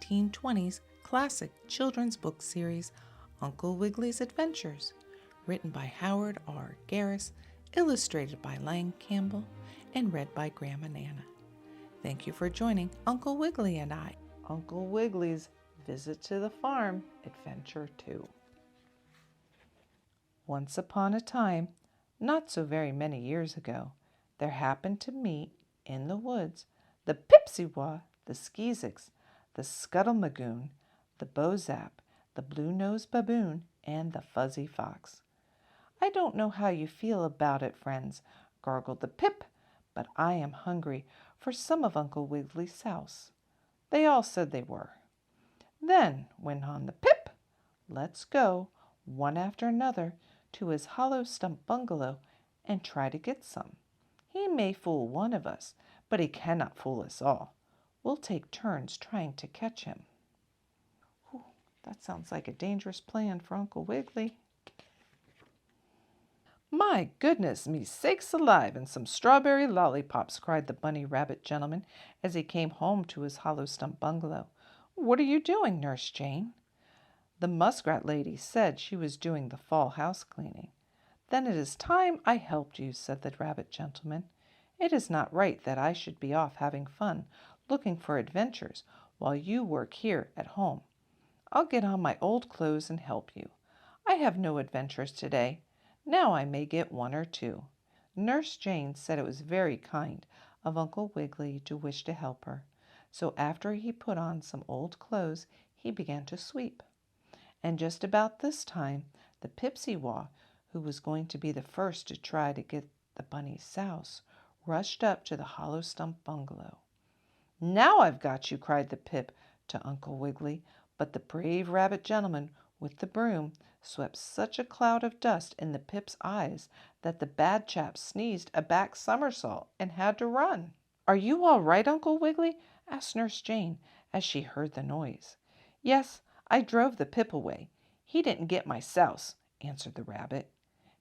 1920s classic children's book series, Uncle Wiggily's Adventures, written by Howard R. Garis, illustrated by Lang Campbell, and read by Grandma Nana. Thank you for joining Uncle Wiggily and I, Uncle Wiggily's Visit to the Farm, Adventure 2. Once upon a time, not so very many years ago, there happened to meet, in the woods, the Pipsisewah, the Skeezicks, the Skuddlemagoon, the Boozap, the blue-nosed Baboon, and the fuzzy fox. "I don't know how you feel about it, friends," gargled the Pip, "but I am hungry for some of Uncle Wiggily's souse." They all said they were. "Then," went on the Pip, "let's go, one after another, to his hollow stump bungalow and try to get some. He may fool one of us, but he cannot fool us all. We'll take turns trying to catch him." Whew, that sounds like a dangerous plan for Uncle Wiggily. "My goodness me sakes alive and some strawberry lollipops!" cried the bunny rabbit gentleman as he came home to his hollow stump bungalow. "What are you doing, Nurse Jane?" The muskrat lady said she was doing the fall house cleaning. "Then it is time I helped you," said the rabbit gentleman. "It is not right that I should be off having fun, looking for adventures, while you work here at home. I'll get on my old clothes and help you. I have no adventures today. Now I may get one or two." Nurse Jane said it was very kind of Uncle Wiggily to wish to help her. So after he put on some old clothes, he began to sweep. And just about this time, the Pipsisewah, who was going to be the first to try to get the bunny's souse, rushed up to the hollow stump bungalow. "Now I've got you!" cried the Pip to Uncle Wiggily, but the brave rabbit gentleman with the broom swept such a cloud of dust in the Pip's eyes that the bad chap sneezed a back somersault and had to run. "Are you all right, Uncle Wiggily?" asked Nurse Jane as she heard the noise. "Yes, I drove the Pip away. He didn't get my souse," answered the rabbit.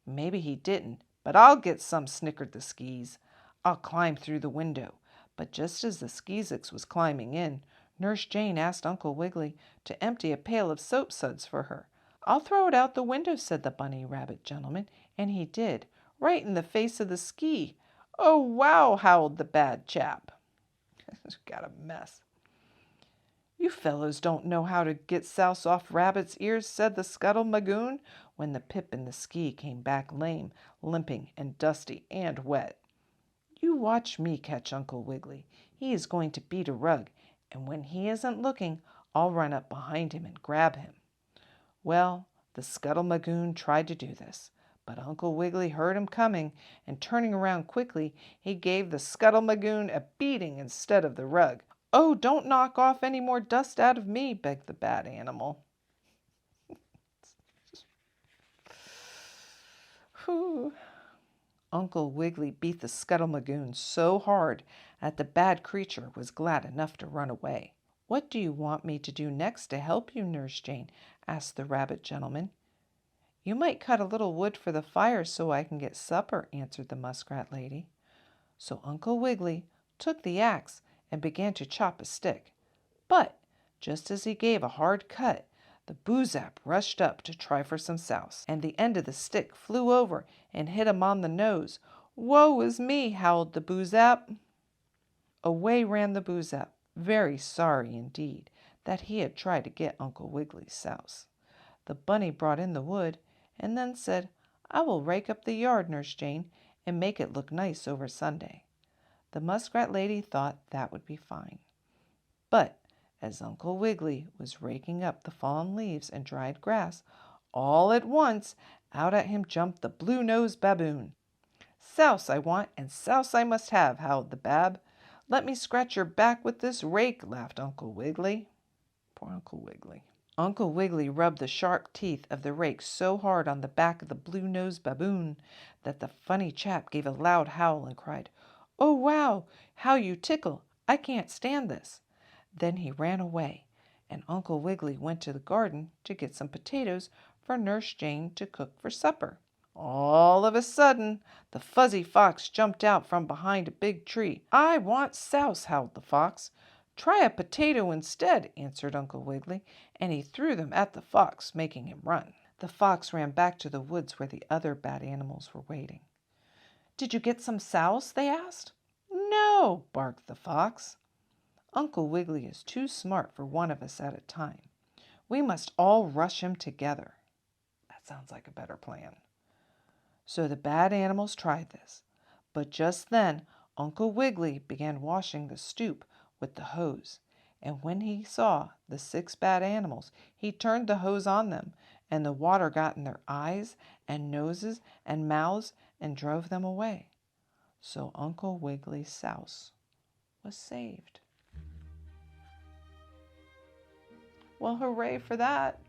"Maybe he didn't, but I'll get some," snickered the Skeez. "I'll climb through the window." But just as the Skeezicks was climbing in, Nurse Jane asked Uncle Wiggily to empty a pail of soap suds for her. "I'll throw it out the window," said the bunny rabbit gentleman, and he did, right in the face of the Skee. "Oh, wow!" howled the bad chap. Got a mess. "You fellows don't know how to get souse off rabbits' ears," said the Skuddlemagoon, when the Pip and the Skee came back lame, limping, and dusty, and wet. "You watch me catch Uncle Wiggily. He is going to beat a rug, and when he isn't looking, I'll run up behind him and grab him." Well, the Skuddlemagoon tried to do this, but Uncle Wiggily heard him coming, and turning around quickly, he gave the Skuddlemagoon a beating instead of the rug. "Oh, don't knock off any more dust out of me," begged the bad animal. Uncle Wiggily beat the Skuddlemagoon so hard that the bad creature was glad enough to run away. "What do you want me to do next to help you, Nurse Jane?" asked the rabbit gentleman. "You might cut a little wood for the fire so I can get supper," answered the muskrat lady. So Uncle Wiggily took the axe and began to chop a stick. But just as he gave a hard cut, the Boozap rushed up to try for some souse, and the end of the stick flew over and hit him on the nose. "Woe is me!" howled the Boozap. Away ran the Boozap, very sorry indeed that he had tried to get Uncle Wiggily's souse. The bunny brought in the wood, and then said, "I will rake up the yard, Nurse Jane, and make it look nice over Sunday." The muskrat lady thought that would be fine. But as Uncle Wiggily was raking up the fallen leaves and dried grass, all at once out at him jumped the blue-nosed Baboon. "Souse I want, and souse I must have," howled the Bab. "Let me scratch your back with this rake," laughed Uncle Wiggily. Poor Uncle Wiggily. Uncle Wiggily rubbed the sharp teeth of the rake so hard on the back of the blue-nosed Baboon that the funny chap gave a loud howl and cried, "Oh, wow! How you tickle! I can't stand this." Then he ran away, and Uncle Wiggily went to the garden to get some potatoes for Nurse Jane to cook for supper. All of a sudden, the fuzzy fox jumped out from behind a big tree. "I want souse," howled the fox. "Try a potato instead," answered Uncle Wiggily, and he threw them at the fox, making him run. The fox ran back to the woods where the other bad animals were waiting. "Did you get some souse?" they asked. "No," barked the fox. "Uncle Wiggily is too smart for one of us at a time. We must all rush him together." That sounds like a better plan. So the bad animals tried this, but just then Uncle Wiggily began washing the stoop with the hose, and when he saw the 6 bad animals, he turned the hose on them, and the water got in their eyes and noses and mouths and drove them away. So Uncle Wiggily's souse was saved. Well, hooray for that.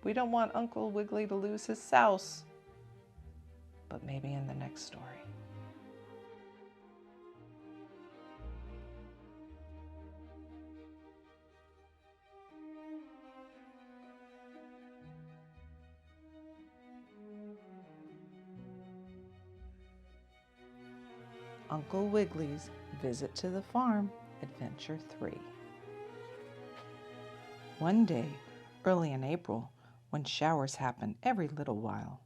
We don't want Uncle Wiggily to lose his souse. But maybe in the next story. Uncle Wiggily's Visit to the Farm, Adventure 3. One day, early in April, when showers happen every little while,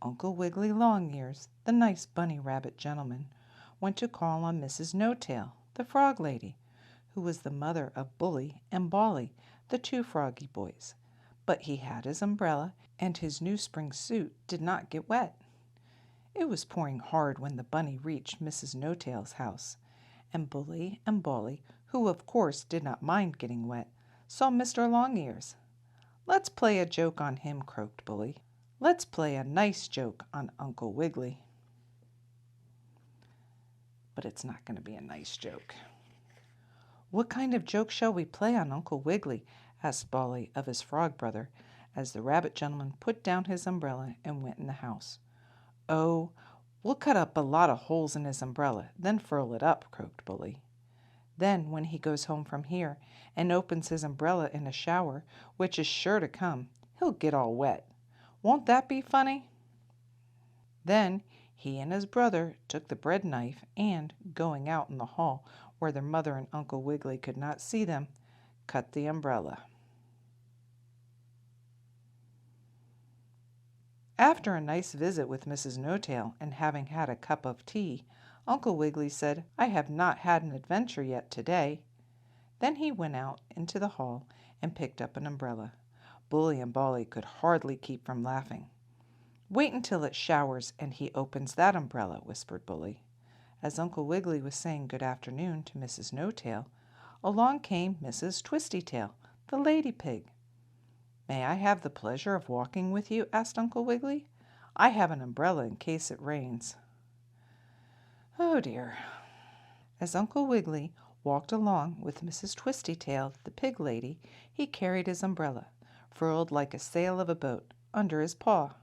Uncle Wiggily Longears, the nice bunny rabbit gentleman, went to call on Mrs. No-Tail, the frog lady, who was the mother of Bully and Bawly, the 2 froggy boys. But he had his umbrella, and his new spring suit did not get wet. It was pouring hard when the bunny reached Mrs. No-Tail's house, and Bully and Bawly, who of course did not mind getting wet, saw Mr. Longears. "Let's play a joke on him," croaked Bully. "Let's play a nice joke on Uncle Wiggily." But it's not going to be a nice joke. "What kind of joke shall we play on Uncle Wiggily?" asked Bawly of his frog brother, as the rabbit gentleman put down his umbrella and went in the house. "Oh, we'll cut up a lot of holes in his umbrella, then furl it up," croaked Bully. "Then when he goes home from here and opens his umbrella in a shower, which is sure to come, he'll get all wet. Won't that be funny?" Then he and his brother took the bread knife and, going out in the hall where their mother and Uncle Wiggily could not see them, cut the umbrella. After a nice visit with Mrs. No-Tail and having had a cup of tea, Uncle Wiggily said, "I have not had an adventure yet today." Then he went out into the hall and picked up an umbrella. Bully and Bawly could hardly keep from laughing. "Wait until it showers and he opens that umbrella," whispered Bully. As Uncle Wiggily was saying good afternoon to Mrs. No-Tail, along came Mrs. Twistytail, the lady pig. "May I have the pleasure of walking with you?" asked Uncle Wiggily. "I have an umbrella in case it rains." Oh dear. As Uncle Wiggily walked along with Mrs. Twistytail, the pig lady, he carried his umbrella, furled like a sail of a boat, under his paw.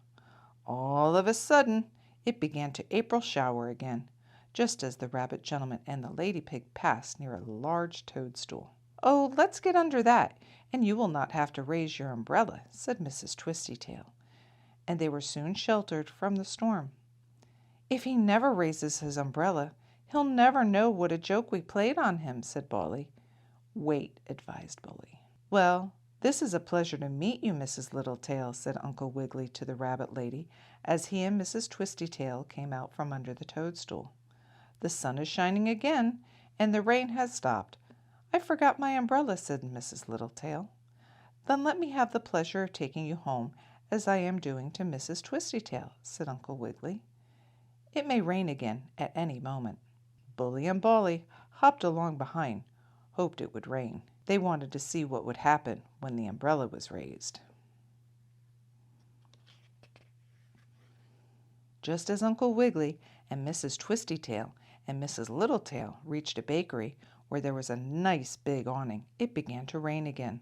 All of a sudden it began to April shower again, just as the rabbit gentleman and the lady pig passed near a large toadstool. "Oh, let's get under that, and you will not have to raise your umbrella," said Mrs. Twistytail, and they were soon sheltered from the storm. "If he never raises his umbrella, he'll never know what a joke we played on him," said Bawly. "Wait," advised Bully. "Well, this is a pleasure to meet you, Mrs. Littletail," said Uncle Wiggily to the rabbit lady as he and Mrs. Twistytail came out from under the toadstool. "The sun is shining again, and the rain has stopped. I forgot my umbrella," said Mrs. Littletail. "Then let me have the pleasure of taking you home, as I am doing to Mrs. Twistytail," said Uncle Wiggily. "It may rain again at any moment." Bully and Bawly hopped along behind, hoped it would rain. They wanted to see what would happen when the umbrella was raised. Just as Uncle Wiggily and Mrs. Twistytail and Mrs. Littletail reached a bakery where there was a nice big awning, it began to rain again.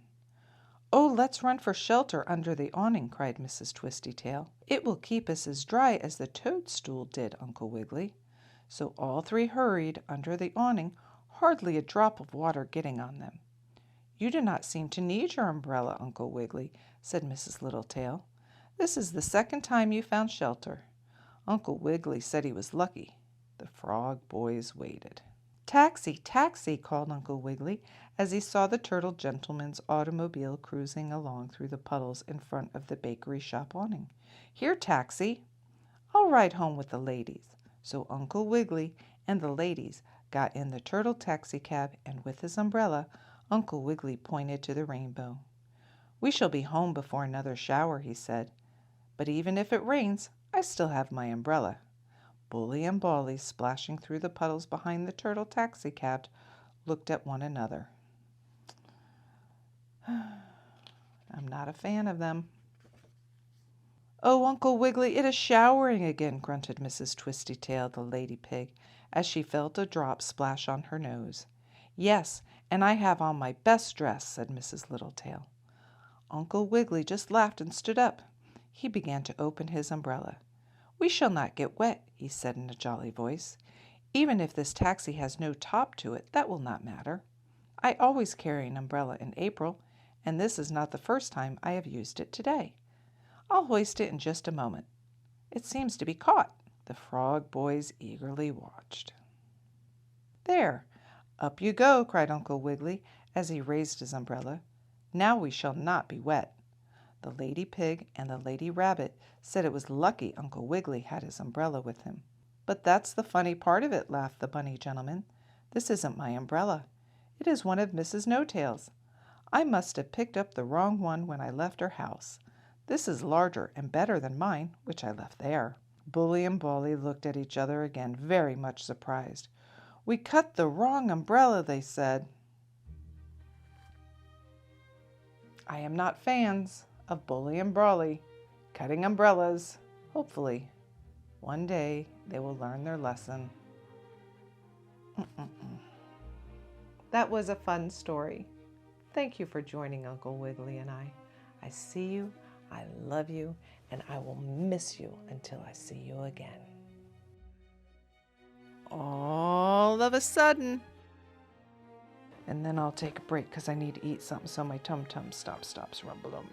"Oh, let's run for shelter under the awning," cried Mrs. Twistytail. "It will keep us as dry as the toadstool did, Uncle Wiggily." So all 3 hurried under the awning, hardly a drop of water getting on them. "You do not seem to need your umbrella, Uncle Wiggily," said Mrs. Littletail. "This is the 2nd time you found shelter." Uncle Wiggily said he was lucky. The frog boys waited. Taxi, taxi, called Uncle Wiggily as he saw the turtle gentleman's automobile cruising along through the puddles in front of the bakery shop awning. Here, taxi. I'll ride home with the ladies. So Uncle Wiggily and the ladies got in the turtle taxicab, and with his umbrella, Uncle Wiggily pointed to the rainbow. We shall be home before another shower, he said. But even if it rains, I still have my umbrella. Bawly and Bawly, splashing through the puddles behind the turtle taxicab, looked at one another. I'm not a fan of them. Oh, Uncle Wiggily, it is showering again, grunted Mrs. Twistytail, the lady pig, as she felt a drop splash on her nose. Yes, and I have on my best dress, said Mrs. Littletail. Uncle Wiggily just laughed and stood up. He began to open his umbrella. We shall not get wet, he said in a jolly voice. Even if this taxi has no top to it, that will not matter. I always carry an umbrella in April, and this is not the first time I have used it today. I'll hoist it in just a moment. It seems to be caught. The frog boys eagerly watched. There, up you go, cried Uncle Wiggily as he raised his umbrella. Now we shall not be wet. The lady pig and the lady rabbit said it was lucky Uncle Wiggily had his umbrella with him. But that's the funny part of it, laughed the bunny gentleman. This isn't my umbrella. It is one of Mrs. No-Tail's. I must have picked up the wrong one when I left her house. This is larger and better than mine, which I left there. Bawly and Bawly looked at each other again, very much surprised. We cut the wrong umbrella, they said. I am not fans of Bawly and Bawly cutting umbrellas. Hopefully, one day they will learn their lesson. That was a fun story. Thank you for joining Uncle Wiggily and I. I see you, I love you, and I will miss you until I see you again. All of a sudden. And then I'll take a break because I need to eat something so my tum-tum stops rumbling.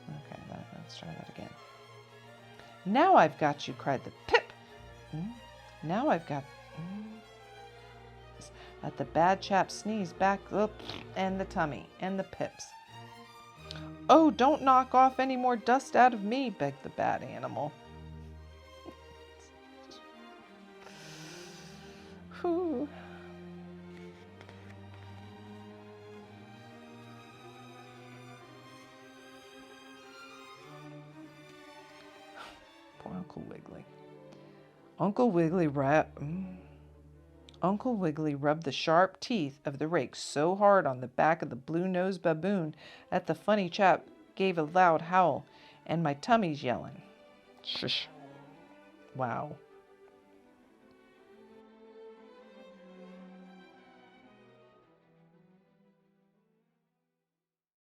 Okay, let's try that again. Now I've got you, cried the pip. Now I've got... Let the bad chap sneeze back up, and the tummy, and the pips. Oh, don't knock off any more dust out of me, begged the bad animal. Whew. Poor Uncle Wiggily. Uncle Wiggily rubbed the sharp teeth of the rake so hard on the back of the blue-nosed baboon that the funny chap gave a loud howl, and my tummy's yelling. Shush. Wow.